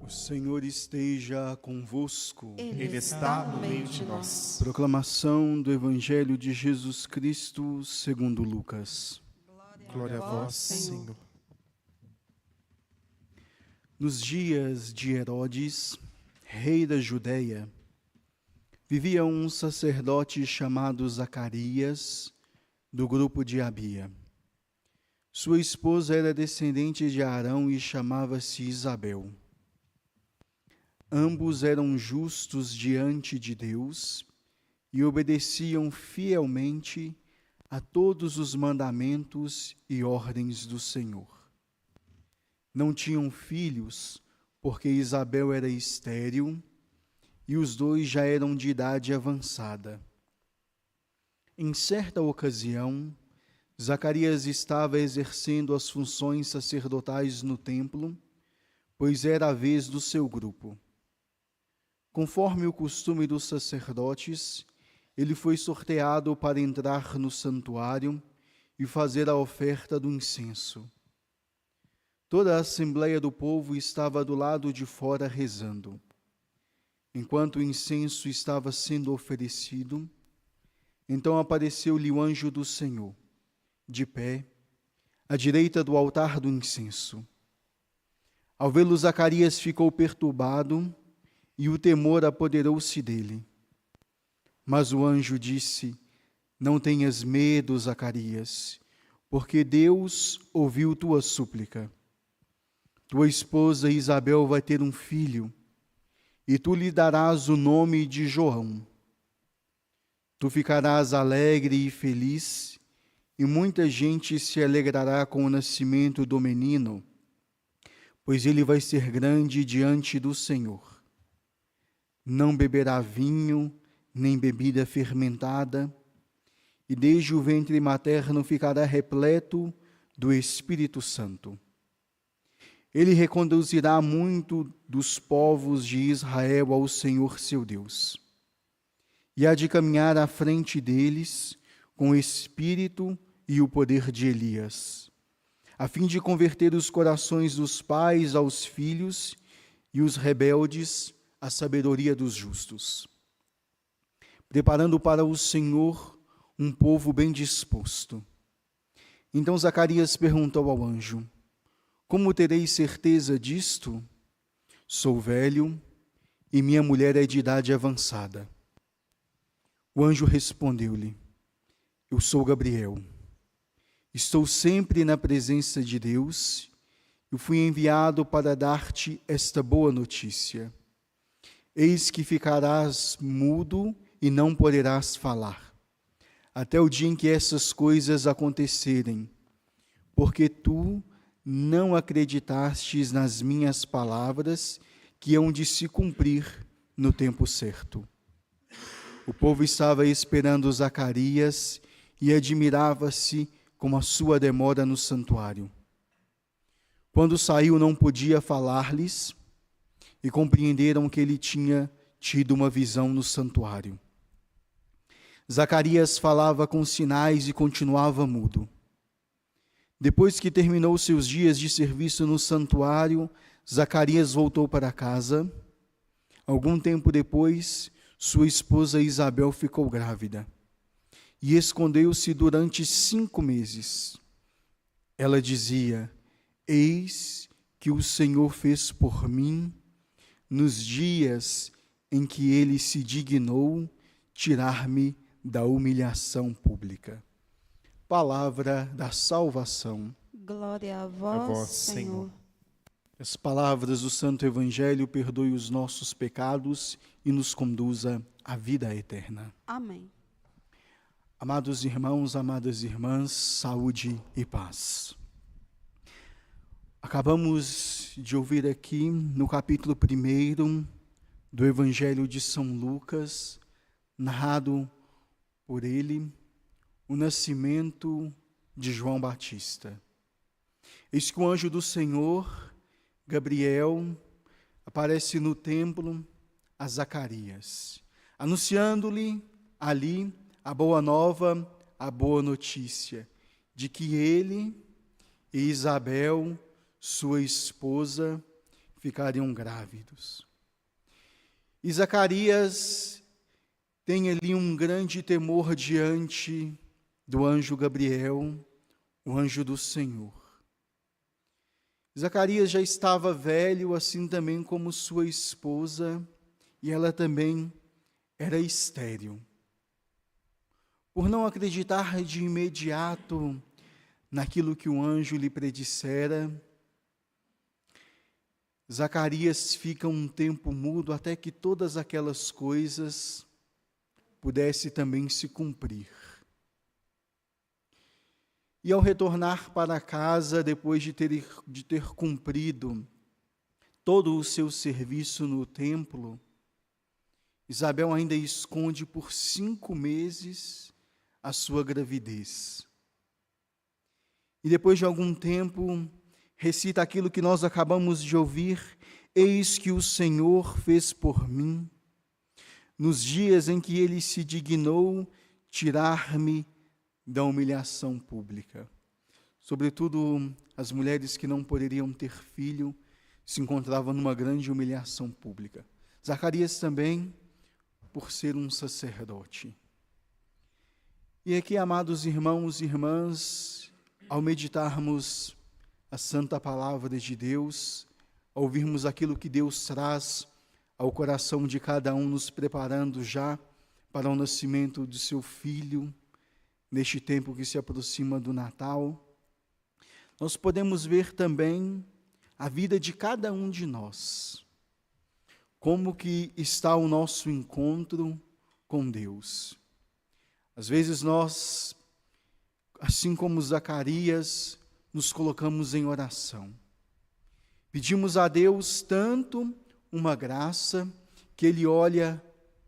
O Senhor esteja convosco. Ele está no meio de nós. Proclamação do Evangelho de Jesus Cristo segundo Lucas. Glória a vós, Senhor. Nos dias de Herodes, rei da Judéia, vivia um sacerdote chamado Zacarias, do grupo de Abia. Sua esposa era descendente de Arão e chamava-se Isabel. Ambos eram justos diante de Deus e obedeciam fielmente a todos os mandamentos e ordens do Senhor. Não tinham filhos, porque Isabel era estéril e os dois já eram de idade avançada. Em certa ocasião, Zacarias estava exercendo as funções sacerdotais no templo, pois era a vez do seu grupo. Conforme o costume dos sacerdotes, ele foi sorteado para entrar no santuário e fazer a oferta do incenso. Toda a assembleia do povo estava do lado de fora rezando. Enquanto o incenso estava sendo oferecido, então apareceu-lhe o anjo do Senhor, de pé, à direita do altar do incenso. Ao vê-lo, Zacarias ficou perturbado e o temor apoderou-se dele. Mas o anjo disse: Não tenhas medo, Zacarias, porque Deus ouviu tua súplica. Tua esposa Isabel vai ter um filho, e tu lhe darás o nome de João. Tu ficarás alegre e feliz, e muita gente se alegrará com o nascimento do menino, pois ele vai ser grande diante do Senhor. Não beberá vinho, nem bebida fermentada, e desde o ventre materno ficará repleto do Espírito Santo. Ele reconduzirá muito dos povos de Israel ao Senhor seu Deus, e há de caminhar à frente deles com o espírito e o poder de Elias, a fim de converter os corações dos pais aos filhos e os rebeldes à sabedoria dos justos, preparando para o Senhor um povo bem disposto. Então Zacarias perguntou ao anjo: Como terei certeza disto? Sou velho e minha mulher é de idade avançada. O anjo respondeu-lhe: Eu sou Gabriel. Estou sempre na presença de Deus e fui enviado para dar-te esta boa notícia. Eis que ficarás mudo e não poderás falar, até o dia em que essas coisas acontecerem, porque tu não acreditastes nas minhas palavras, que hão de se cumprir no tempo certo. O povo estava esperando Zacarias e admirava-se com a sua demora no santuário. Quando saiu, não podia falar-lhes, e compreenderam que ele tinha tido uma visão no santuário. Zacarias falava com sinais e continuava mudo. Depois que terminou seus dias de serviço no santuário, Zacarias voltou para casa. Algum tempo depois, sua esposa Isabel ficou grávida e escondeu-se durante 5 meses. Ela dizia: Eis que o Senhor fez por mim nos dias em que ele se dignou tirar-me da humilhação pública. Palavra da salvação. Glória a vós, Senhor. As palavras do Santo Evangelho perdoe os nossos pecados e nos conduza à vida eterna. Amém. Amados irmãos, amadas irmãs, saúde e paz. Acabamos de ouvir aqui no capítulo 1 do Evangelho de São Lucas, narrado por ele, o nascimento de João Batista. Eis que o anjo do Senhor, Gabriel, aparece no templo a Zacarias, anunciando-lhe ali a boa nova, a boa notícia, de que ele e Isabel, sua esposa, ficariam grávidos. E Zacarias tem ali um grande temor diante do anjo Gabriel, o anjo do Senhor. Zacarias já estava velho, assim também como sua esposa, e ela também era estéril. Por não acreditar de imediato naquilo que o anjo lhe predissera, Zacarias fica um tempo mudo até que todas aquelas coisas pudessem também se cumprir. E ao retornar para casa, depois de ter cumprido todo o seu serviço no templo, Isabel ainda esconde por 5 meses a sua gravidez. E depois de algum tempo, recita aquilo que nós acabamos de ouvir: eis que o Senhor fez por mim, nos dias em que Ele se dignou tirar-me da humilhação pública. Sobretudo, as mulheres que não poderiam ter filho se encontravam numa grande humilhação pública. Zacarias também, por ser um sacerdote. E aqui, amados irmãos e irmãs, ao meditarmos a santa palavra de Deus, ao ouvirmos aquilo que Deus traz ao coração de cada um, nos preparando já para o nascimento de seu filho, neste tempo que se aproxima do Natal, nós podemos ver também a vida de cada um de nós. Como que está o nosso encontro com Deus? Às vezes nós, assim como Zacarias, nos colocamos em oração. Pedimos a Deus tanto uma graça que Ele olha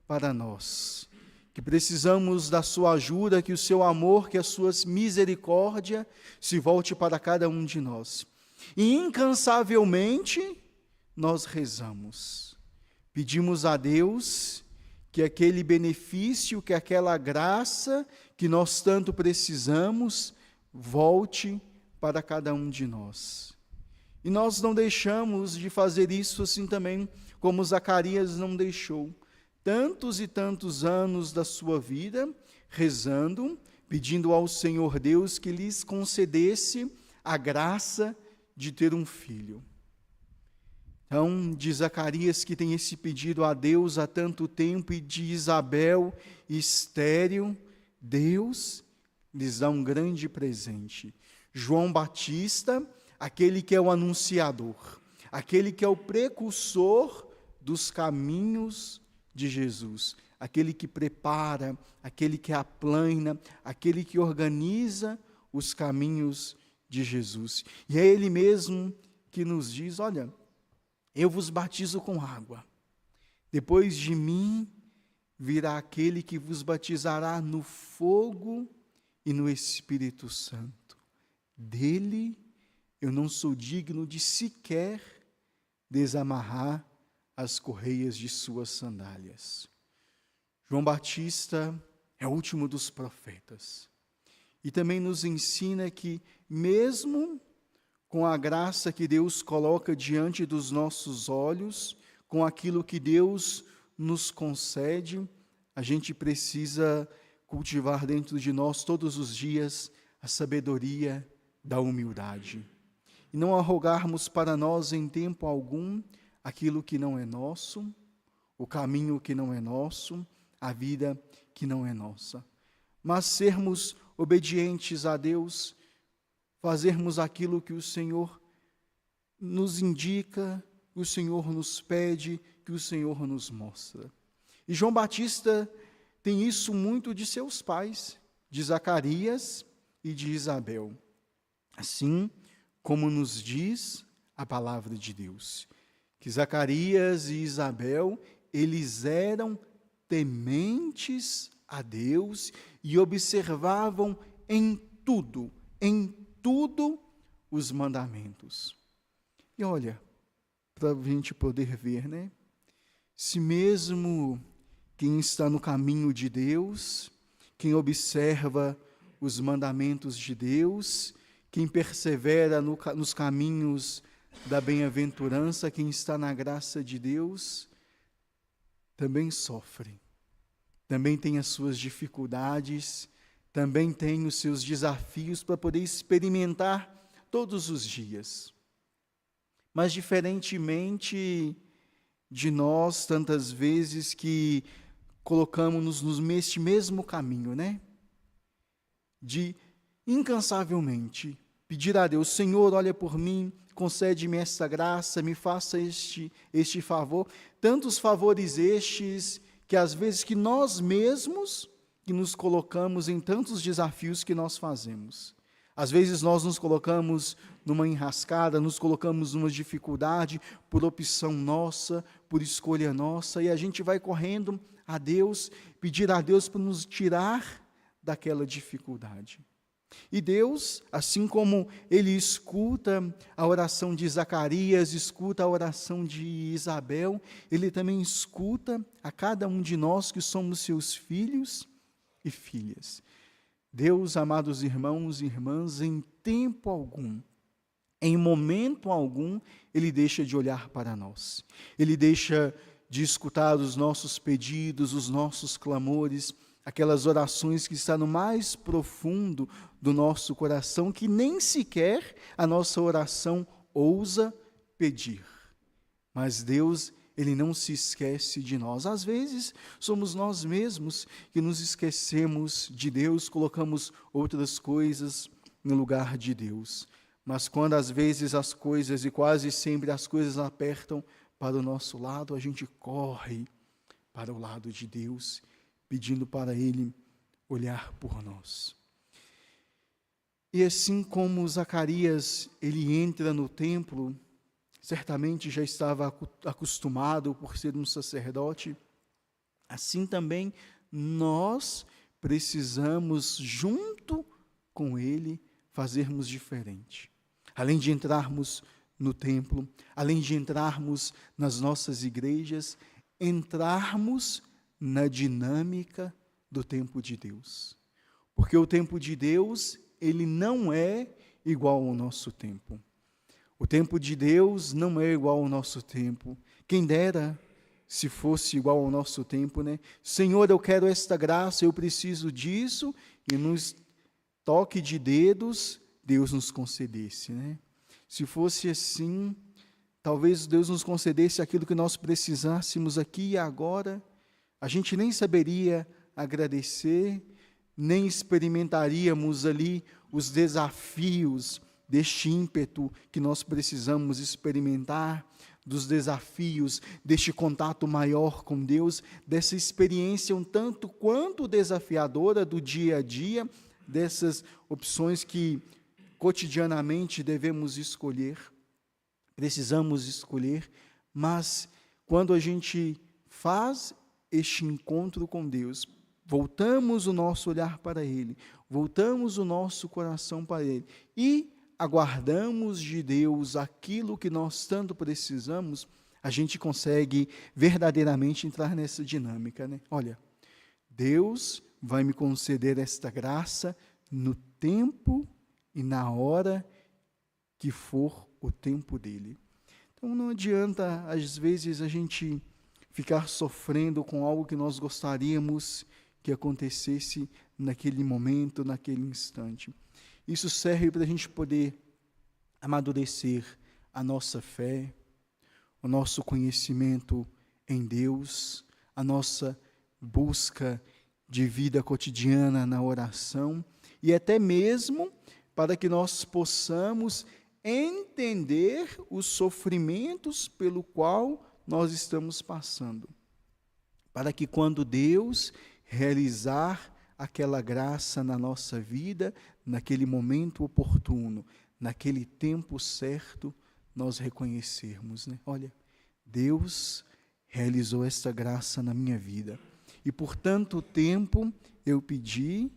para nós, que precisamos da sua ajuda, que o seu amor, que a sua misericórdia se volte para cada um de nós. E incansavelmente nós rezamos. Pedimos a Deus que aquele benefício, que aquela graça que nós tanto precisamos, volte para cada um de nós. E nós não deixamos de fazer isso assim também, como Zacarias não deixou. Tantos e tantos anos da sua vida, rezando, pedindo ao Senhor Deus que lhes concedesse a graça de ter um filho. Então, de Zacarias, que tem esse pedido a Deus há tanto tempo, e de Isabel, estéril, Deus lhes dá um grande presente. João Batista, aquele que é o anunciador, aquele que é o precursor dos caminhos de Jesus, aquele que prepara, aquele que aplana, aquele que organiza os caminhos de Jesus. E é Ele mesmo que nos diz: olha, eu vos batizo com água, depois de mim virá aquele que vos batizará no fogo e no Espírito Santo. Dele eu não sou digno de sequer desamarrar as correias de suas sandálias. João Batista é o último dos profetas. E também nos ensina que, mesmo com a graça que Deus coloca diante dos nossos olhos, com aquilo que Deus nos concede, a gente precisa cultivar dentro de nós todos os dias a sabedoria da humildade. E não arrogarmos para nós em tempo algum aquilo que não é nosso, o caminho que não é nosso, a vida que não é nossa. Mas sermos obedientes a Deus, fazermos aquilo que o Senhor nos indica, que o Senhor nos pede, que o Senhor nos mostra. E João Batista tem isso muito de seus pais, de Zacarias e de Isabel. Assim como nos diz a palavra de Deus, que Zacarias e Isabel, eles eram tementes a Deus e observavam em tudo os mandamentos. E olha, para a gente poder ver, né? Se mesmo quem está no caminho de Deus, quem observa os mandamentos de Deus, quem persevera nos caminhos da bem-aventurança, quem está na graça de Deus, também sofre, também tem as suas dificuldades, também tem os seus desafios para poder experimentar todos os dias. Mas diferentemente de nós, tantas vezes que colocamos-nos neste mesmo caminho, né? De incansavelmente pedir a Deus: Senhor, olha por mim, concede-me esta graça, me faça este favor. Tantos favores estes que às vezes que nós mesmos que nos colocamos em tantos desafios que nós fazemos. Às vezes nós nos colocamos numa enrascada, nos colocamos numa dificuldade por opção nossa, por escolha nossa, e a gente vai correndo a Deus, pedir a Deus para nos tirar daquela dificuldade. E Deus, assim como Ele escuta a oração de Zacarias, escuta a oração de Isabel, Ele também escuta a cada um de nós que somos seus filhos e filhas. Deus, amados irmãos e irmãs, em tempo algum, em momento algum, Ele deixa de olhar para nós. Ele deixa de escutar os nossos pedidos, os nossos clamores, aquelas orações que estão no mais profundo do nosso coração, que nem sequer a nossa oração ousa pedir. Mas Deus, Ele não se esquece de nós. Às vezes, somos nós mesmos que nos esquecemos de Deus, colocamos outras coisas no lugar de Deus. Mas quando às vezes as coisas, e quase sempre as coisas apertam para o nosso lado, a gente corre para o lado de Deus, pedindo para Ele olhar por nós. E assim como Zacarias, ele entra no templo, certamente já estava acostumado por ser um sacerdote, assim também nós precisamos, junto com ele, fazermos diferente. Além de entrarmos no templo, além de entrarmos nas nossas igrejas, entrarmos na dinâmica do tempo de Deus. Porque o tempo de Deus, ele não é igual ao nosso tempo. O tempo de Deus não é igual ao nosso tempo. Quem dera se fosse igual ao nosso tempo, né? Senhor, eu quero esta graça, eu preciso disso, e nos toque de dedos, Deus nos concedesse, né? Se fosse assim, talvez Deus nos concedesse aquilo que nós precisássemos aqui e agora, a gente nem saberia agradecer, nem experimentaríamos ali os desafios deste ímpeto que nós precisamos experimentar, dos desafios, deste contato maior com Deus, dessa experiência um tanto quanto desafiadora do dia a dia, dessas opções que cotidianamente devemos escolher, precisamos escolher, mas quando a gente faz este encontro com Deus, voltamos o nosso olhar para Ele, voltamos o nosso coração para Ele e aguardamos de Deus aquilo que nós tanto precisamos, a gente consegue verdadeiramente entrar nessa dinâmica, né? Olha, Deus vai me conceder esta graça no tempo e na hora que for o tempo dele. Então não adianta, às vezes, a gente ficar sofrendo com algo que nós gostaríamos que acontecesse naquele momento, naquele instante. Isso serve para a gente poder amadurecer a nossa fé, o nosso conhecimento em Deus, a nossa busca de vida cotidiana na oração e até mesmo para que nós possamos entender os sofrimentos pelo qual nós estamos passando. Para que quando Deus realizar aquela graça na nossa vida, naquele momento oportuno, naquele tempo certo, nós reconhecermos, né? Olha, Deus realizou esta graça na minha vida. E por tanto tempo eu pedi,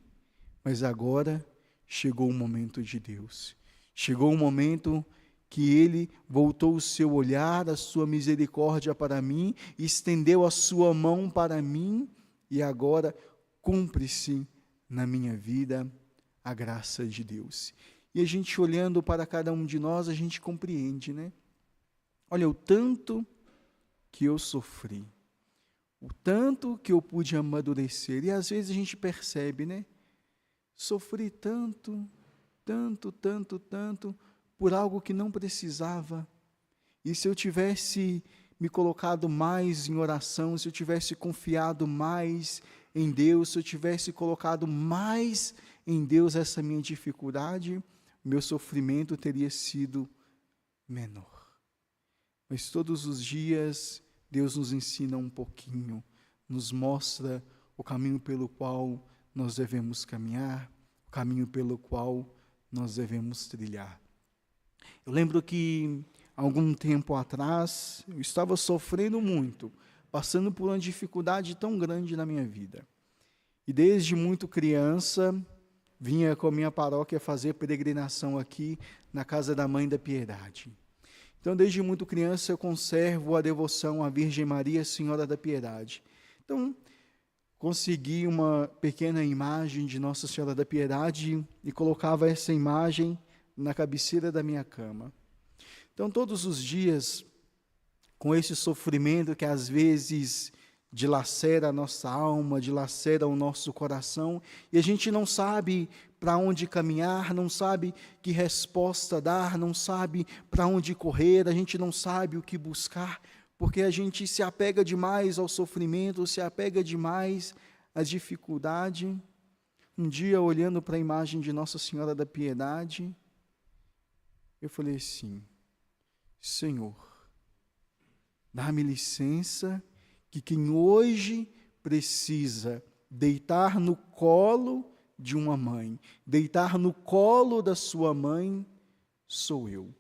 mas agora chegou o momento de Deus. Chegou o momento que Ele voltou o seu olhar, a sua misericórdia para mim, estendeu a sua mão para mim, e agora cumpre-se na minha vida a graça de Deus. E a gente olhando para cada um de nós, a gente compreende, né? Olha, o tanto que eu sofri, o tanto que eu pude amadurecer. E às vezes a gente percebe, né? Sofri tanto, tanto, por algo que não precisava. E se eu tivesse me colocado mais em oração, se eu tivesse confiado mais em Deus, se eu tivesse colocado mais em Deus essa minha dificuldade, meu sofrimento teria sido menor. Mas todos os dias Deus nos ensina um pouquinho, nos mostra o caminho pelo qual nós devemos caminhar, o caminho pelo qual nós devemos trilhar. Eu lembro que algum tempo atrás, eu estava sofrendo muito, passando por uma dificuldade tão grande na minha vida. E desde muito criança, vinha com a minha paróquia fazer peregrinação aqui na Casa da Mãe da Piedade. Então, desde muito criança, eu conservo a devoção à Virgem Maria, Senhora da Piedade. Então, consegui uma pequena imagem de Nossa Senhora da Piedade e colocava essa imagem na cabeceira da minha cama. Então, todos os dias, com esse sofrimento que às vezes dilacera a nossa alma, dilacera o nosso coração, e a gente não sabe para onde caminhar, não sabe que resposta dar, não sabe para onde correr, a gente não sabe o que buscar, porque a gente se apega demais ao sofrimento, se apega demais à dificuldade. Um dia, olhando para a imagem de Nossa Senhora da Piedade, eu falei assim: Senhor, dá-me licença que quem hoje precisa deitar no colo de uma mãe, deitar no colo da sua mãe, sou eu.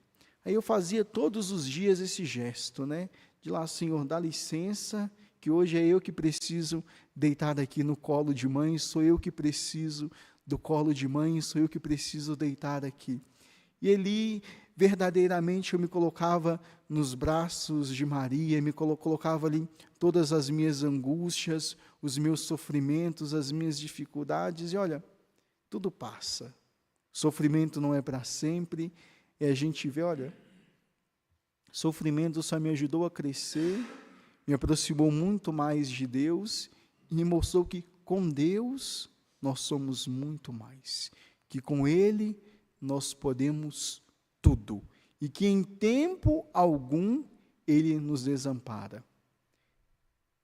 Aí eu fazia todos os dias esse gesto, né? De lá, Senhor, dá licença, que hoje é eu que preciso deitar aqui no colo de mãe, sou eu que preciso do colo de mãe, sou eu que preciso deitar aqui. E ali, verdadeiramente, eu me colocava nos braços de Maria, me colocava ali todas as minhas angústias, os meus sofrimentos, as minhas dificuldades, e olha, tudo passa. Sofrimento não é para sempre, e a gente vê, olha, sofrimento só me ajudou a crescer, me aproximou muito mais de Deus, e me mostrou que com Deus nós somos muito mais, que com Ele nós podemos tudo, e que em tempo algum Ele nos desampara.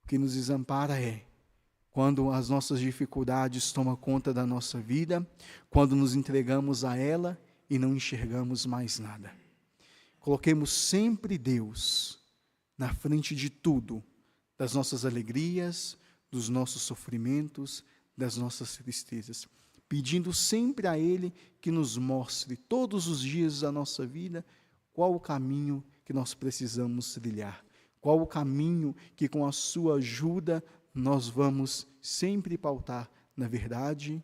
O que nos desampara é quando as nossas dificuldades tomam conta da nossa vida, quando nos entregamos a ela e não enxergamos mais nada. Coloquemos sempre Deus na frente de tudo, das nossas alegrias, dos nossos sofrimentos, das nossas tristezas, pedindo sempre a Ele que nos mostre todos os dias da nossa vida qual o caminho que nós precisamos trilhar, qual o caminho que com a sua ajuda nós vamos sempre pautar na verdade,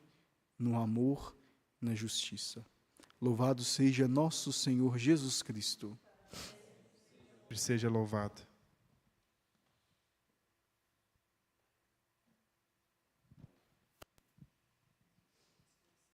no amor, na justiça. Louvado seja nosso Senhor Jesus Cristo. Seja louvado.